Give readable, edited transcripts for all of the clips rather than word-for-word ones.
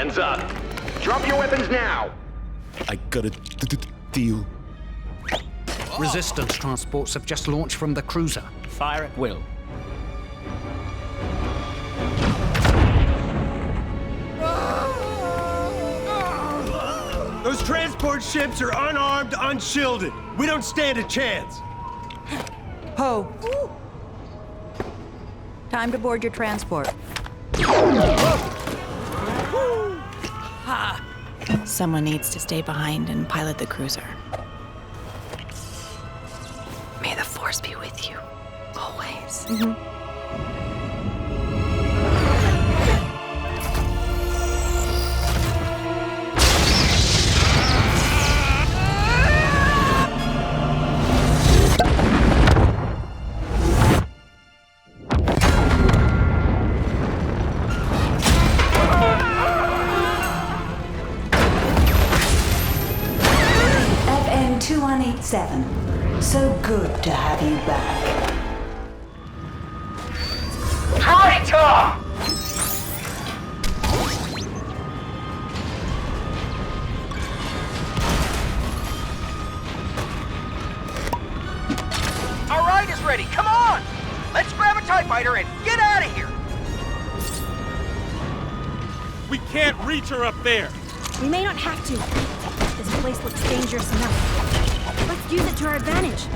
Hands up. Drop your weapons now. I got a deal. Resistance transports have just launched from the cruiser. Fire at will. Those transport ships are unarmed, unshielded. We don't stand a chance. Ho! Time to board your transport. Someone needs to stay behind and pilot the cruiser. May the Force be with you, always. FN 2187. So good to have you back. Traitor! Our ride is ready. Come on! Let's grab a TIE fighter and get out of here! We can't reach her up there. We may not have to. This place looks dangerous enough. Let's use it to our advantage.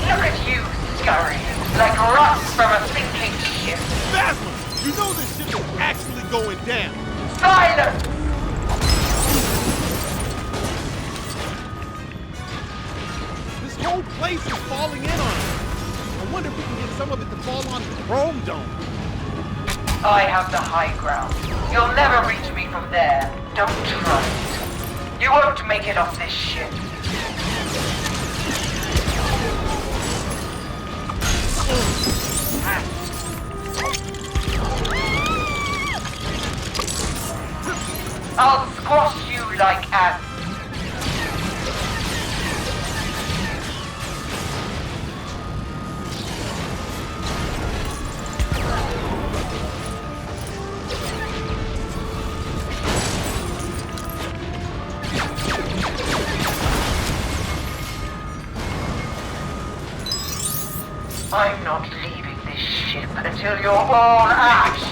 Look at you, scurry, like rocks from a sinking ship. Phasma, you know this ship is actually going down. Silence! This whole place is falling in on us. I wonder if we can get some of it to fall on the Chrome Dome. I have the high ground. You'll never reach me from there. Don't try it. You won't make it off this ship. I'll squash you like ants. I'm not leaving this ship until you're all ash.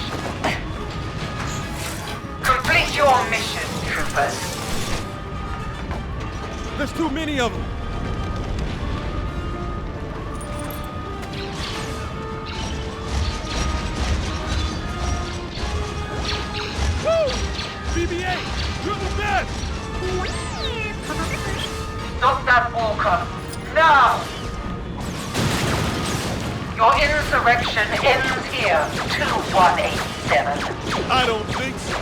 Complete your mission, troopers. There's too many of them. Woo! BB-8, you're the best! Stop that, Walker. Now! Your insurrection ends here, 2187. I don't think so.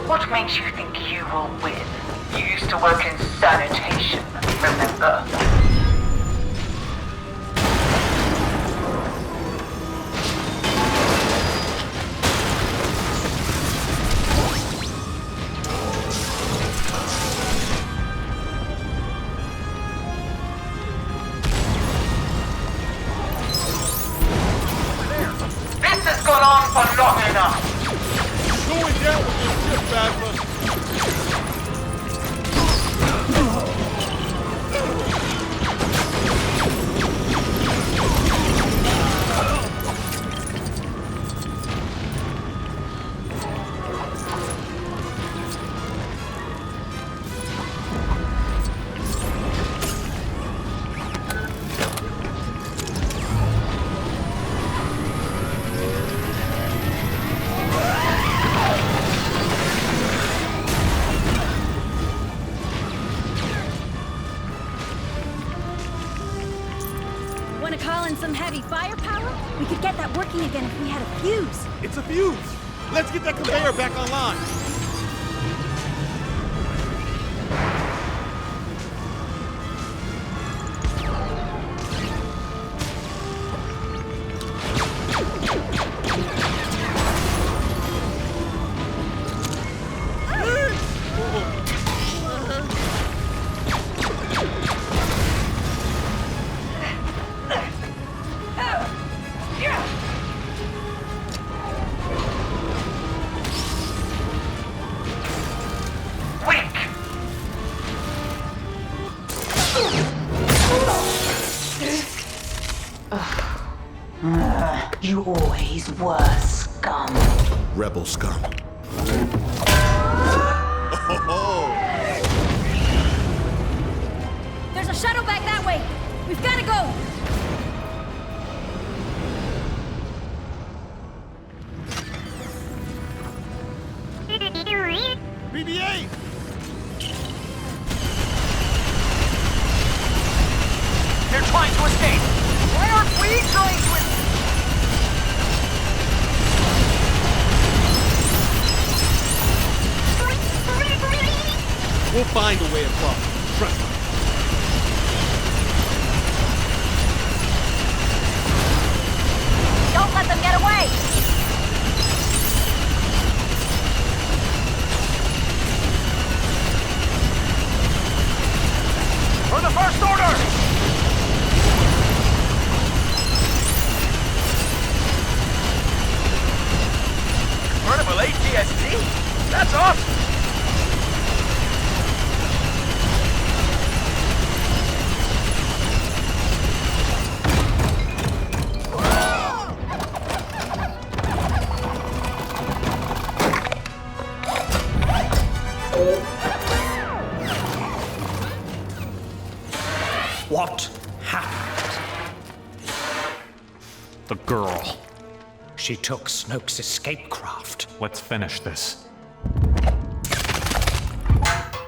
What makes you think you will win? You used to work in sanitation, remember? gone on for long enough. Going down with this ship, Phasma. Want to call in some heavy firepower? We could get that working again if we had a fuse. It's a fuse. Let's get that conveyor back online. You always were scum. Rebel scum. There's a shuttle back that way. We've got to go. BB-8! They're trying to escape. Why aren't we trying to escape? We'll find a way across. Trust me. Don't let them get away. For the First Order! Convertible ATST? That's awesome! What happened? The girl. She took Snoke's escape craft. Let's finish this.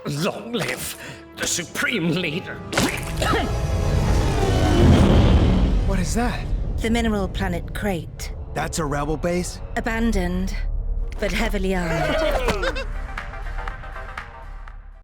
Long live the Supreme Leader. What is that? The mineral planet Crate. That's a rebel base? Abandoned, but heavily armed.